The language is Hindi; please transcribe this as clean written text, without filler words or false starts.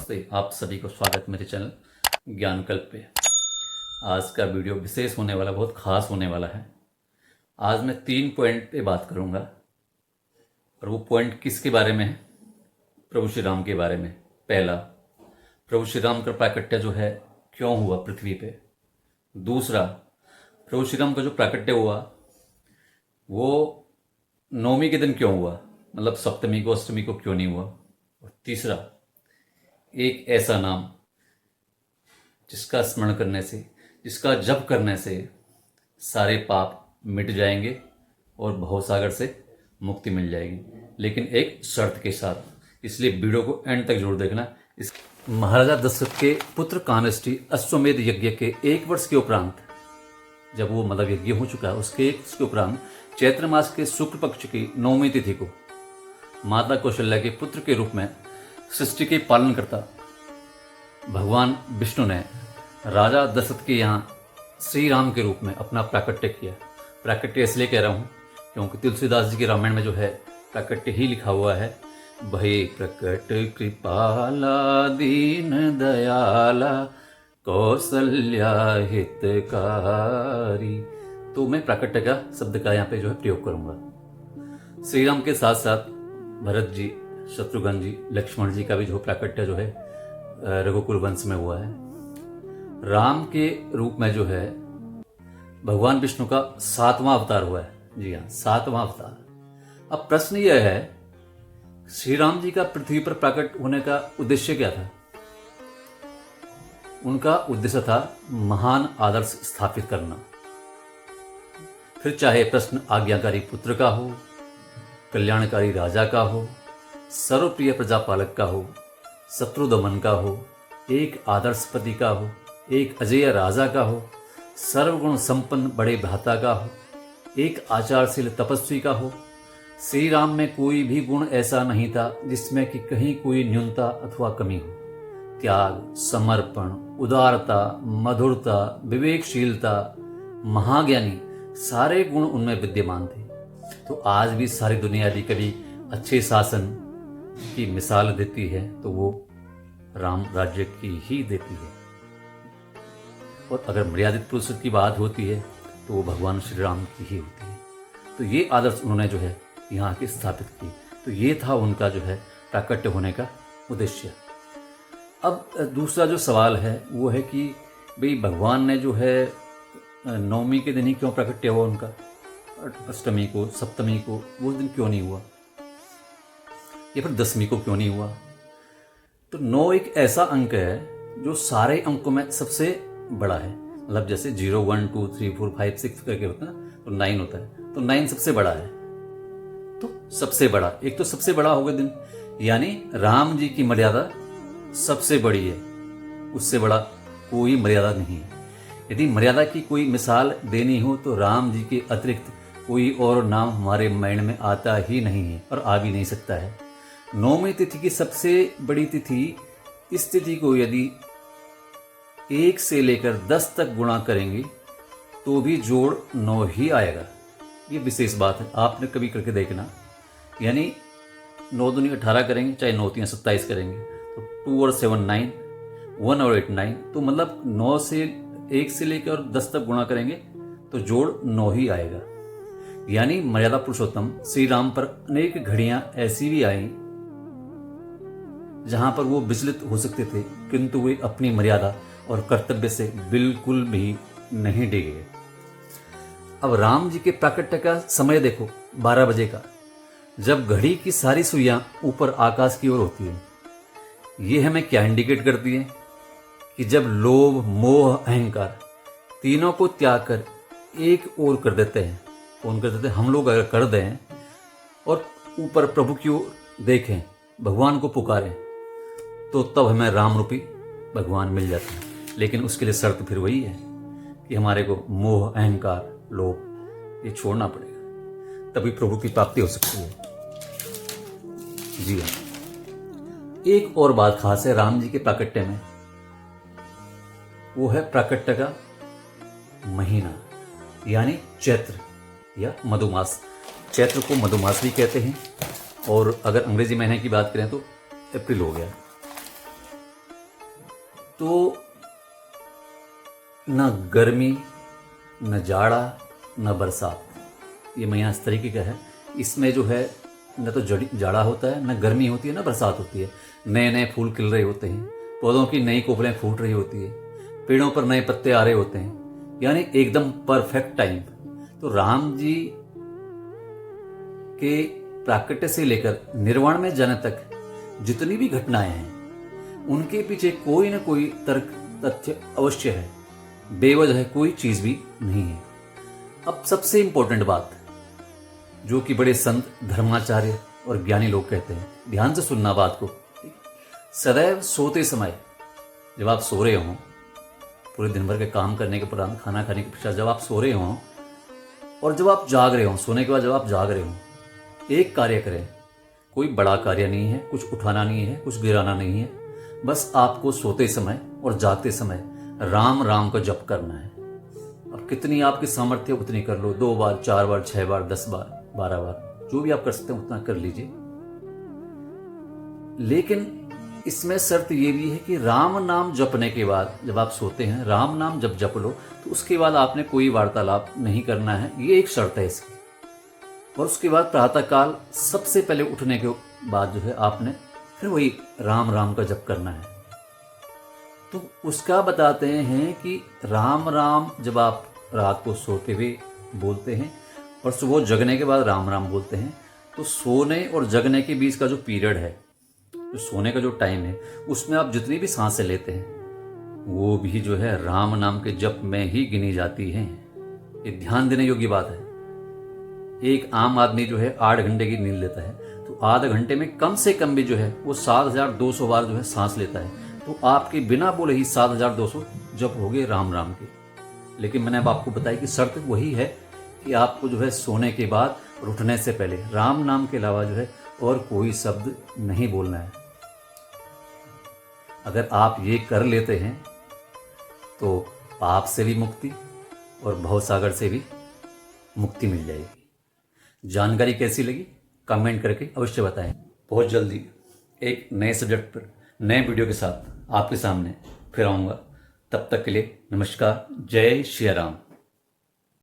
नमस्ते, आप सभी को स्वागत मेरे चैनल ज्ञानकल्प पे। आज का वीडियो विशेष होने वाला, बहुत खास होने वाला है। आज मैं 3 पॉइंट पे बात करूंगा और वो पॉइंट किसके बारे में है? प्रभु श्री राम के बारे में। पहला, प्रभु श्री राम का प्राकट्य जो है क्यों हुआ पृथ्वी पे। दूसरा, प्रभु श्री राम का जो प्राकट्य हुआ वो नवमी के दिन क्यों हुआ, मतलब सप्तमी को अष्टमी को क्यों नहीं हुआ। और तीसरा, एक ऐसा नाम जिसका स्मरण करने से, जिसका जप करने से सारे पाप मिट जाएंगे और भवसागर से मुक्ति मिल जाएगी, लेकिन एक शर्त के साथ। इसलिए वीडियो को एंड तक जरूर देखना। इस महाराजा दशरथ के पुत्र कामेष्टि अश्वमेध यज्ञ के 1 वर्ष के उपरांत, जब वो मतलब यज्ञ हो चुका है, उसके 1 वर्ष के उपरांत चैत्र मास के शुक्ल पक्ष की 9वीं तिथि को माता कौशल्या के पुत्र के रूप में सृष्टि के पालन करता भगवान विष्णु ने राजा दशरथ के यहाँ श्री राम के रूप में अपना प्राकट्य किया। प्राकट्य इसलिए कह रहा हूँ क्योंकि तुलसीदास जी के रामायण में जो है प्राकट्य ही लिखा हुआ है, भय प्रकट कृपाला दीन दयाला कौशल्या हितकारी। तो मैं प्राकट्य का शब्द का यहाँ पे जो है प्रयोग करूंगा। श्री राम के साथ साथ भरत जी, शत्रुघ्न जी, लक्ष्मण जी का भी जो प्राकट्य जो है रघुकुल वंश में हुआ है। राम के रूप में जो है भगवान विष्णु का 7वां अवतार हुआ है। जी हाँ, 7वां अवतार। अब प्रश्न यह है, श्री राम जी का पृथ्वी पर प्रकट होने का उद्देश्य क्या था? उनका उद्देश्य था महान आदर्श स्थापित करना। फिर चाहे प्रश्न आज्ञाकारी पुत्र का हो, कल्याणकारी राजा का हो, सर्वप्रिय प्रजापालक का हो, शत्रु दमन का हो, एक आदर्श पति का हो, एक अजेय राजा का हो, सर्वगुण संपन्न बड़े भ्राता का हो, एक आचारशील तपस्वी का हो। श्री राम में कोई भी गुण ऐसा नहीं था जिसमें कि कहीं कोई न्यूनता अथवा कमी हो। त्याग, समर्पण, उदारता, मधुरता, विवेकशीलता, महाज्ञानी, सारे गुण उनमें विद्यमान थे। तो आज भी सारी दुनिया यदि कभी अच्छे शासन की मिसाल देती है तो वो राम राज्य की ही देती है। और अगर मर्यादित पुरुष की बात होती है तो वो भगवान श्री राम की ही होती है। तो ये आदर्श उन्होंने जो है यहाँ के स्थापित किए। तो ये था उनका जो है प्राकट्य होने का उद्देश्य। अब दूसरा जो सवाल है वो है कि भाई भगवान ने जो है नवमी के दिन ही क्यों प्राकट्य हुआ उनका, अष्टमी को, सप्तमी को वो दिन क्यों नहीं हुआ, या फिर 10वीं को क्यों नहीं हुआ? तो 9 एक ऐसा अंक है जो सारे अंकों में सबसे बड़ा है। मतलब जैसे 0, 1, 2, 3, 4, 5, 6 करके होता है ना, तो 9 होता है। तो 9 सबसे बड़ा है। तो सबसे बड़ा, एक तो सबसे बड़ा होगा दिन, यानी राम जी की मर्यादा सबसे बड़ी है, उससे बड़ा कोई मर्यादा नहीं है। यदि मर्यादा की कोई मिसाल देनी हो तो राम जी के अतिरिक्त कोई और नाम हमारे माइंड में आता ही नहीं है और आ भी नहीं सकता है। 9वीं तिथि की सबसे बड़ी तिथि, इस तिथि को यदि 1 से लेकर 10 तक गुणा करेंगे तो भी जोड़ 9 ही आएगा। ये विशेष बात है, आपने कभी करके देखना। यानी 9 दूनी 18 करेंगे, चाहे 9 3 27 करेंगे, तो 2 और 7 9, 1 और 8 9। तो मतलब 9 से 1 से लेकर 10 तक गुणा करेंगे तो जोड़ 9 ही आएगा। यानी मर्यादा पुरुषोत्तम श्री राम पर अनेक घड़ियां ऐसी भी आई जहां पर वो विचलित हो सकते थे, किंतु वे अपनी मर्यादा और कर्तव्य से बिल्कुल भी नहीं डिगे। अब राम जी के प्राकट्य का समय देखो, 12 बजे का, जब घड़ी की सारी सुइयां ऊपर आकाश की ओर होती है। ये हमें क्या इंडिकेट करती है कि जब लोभ, मोह, अहंकार तीनों को त्याग कर एक ओर कर देते हैं, कौन कर देते हैं? हम लोग अगर कर दें और ऊपर प्रभु की ओर देखें, भगवान को पुकारें, तो तब हमें राम रूपी भगवान मिल जाते हैं। लेकिन उसके लिए शर्त फिर वही है कि हमारे को मोह, अहंकार, लोभ ये छोड़ना पड़ेगा, तभी प्रभु की प्राप्ति हो सकती है। जी हाँ, एक और बात खास है राम जी के प्राकट्य में, वो है प्राकट्य का महीना, यानी चैत्र या मधुमास। चैत्र को मधुमास भी कहते हैं, और अगर अंग्रेजी महीने की बात करें तो अप्रैल हो गया। तो न गर्मी, न जाड़ा, न बरसात, ये महीना इस तरीके का है। इसमें जो है न तो जाड़ा होता है, न गर्मी होती है, न बरसात होती है। नए नए फूल खिल रहे होते हैं, पौधों की नई कोपलें फूट रही होती है, पेड़ों पर नए पत्ते आ रहे होते हैं, यानी एकदम परफेक्ट टाइम। तो राम जी के प्राकट्य से लेकर निर्वाण में जाने तक जितनी भी घटनाएं हैं, उनके पीछे कोई न कोई तर्क तथ्य अवश्य है, बेवजह कोई चीज भी नहीं है। अब सबसे इंपॉर्टेंट बात, जो कि बड़े संत, धर्माचार्य और ज्ञानी लोग कहते हैं, ध्यान से सुनना बात को। सदैव सोते समय, जब आप सो रहे हों, पूरे दिन भर के काम करने के उपरांत, खाना खाने के पश्चात जब आप सो रहे हों और जब आप जाग रहे हों, सोने के बाद जब आप जाग रहे हों, एक कार्य करें। कोई बड़ा कार्य नहीं है, कुछ उठाना नहीं है, कुछ गिराना नहीं है, बस आपको सोते समय और जागते समय राम राम का जप करना है। और कितनी आपकी सामर्थ्य उतनी कर लो, 2 बार, 4 बार, 6 बार, 10 बार, 12 बार, जो भी आप कर सकते हैं उतना कर लीजिए। लेकिन इसमें शर्त ये भी है कि राम नाम जपने के बाद, जब आप सोते हैं राम नाम जब जप लो, तो उसके बाद आपने कोई वार्तालाप नहीं करना है, ये एक शर्त है इसकी। और उसके बाद प्रातःकाल सबसे पहले उठने के बाद जो है आपने फिर वही राम राम का जप करना है। तो उसका बताते हैं कि राम राम जब आप रात को सोते हुए बोलते हैं और सुबह जगने के बाद राम राम बोलते हैं, तो सोने और जगने के बीच का जो पीरियड है, जो सोने का जो टाइम है, उसमें आप जितनी भी सांसें लेते हैं वो भी जो है राम नाम के जप में ही गिनी जाती हैं। ये ध्यान देने योग्य बात है। एक आम आदमी जो है 8 घंटे की नींद लेता है, तो आधे घंटे में कम से कम भी जो है वो 7200 बार जो है सांस लेता है। तो आपके बिना बोले ही 7200 जप हो गए राम राम के। लेकिन मैंने अब आपको बताया कि शर्त वही है कि आपको जो है सोने के बाद और उठने से पहले राम नाम के अलावा जो है और कोई शब्द नहीं बोलना है। अगर आप ये कर लेते हैं तो पाप से भी मुक्ति और भवसागर से भी मुक्ति मिल जाएगी। जानकारी कैसी लगी कमेंट करके अवश्य बताएं। बहुत जल्दी एक नए सब्जेक्ट पर नए वीडियो के साथ आपके सामने फिर आऊँगा। तब तक के लिए नमस्कार। जय श्री राम।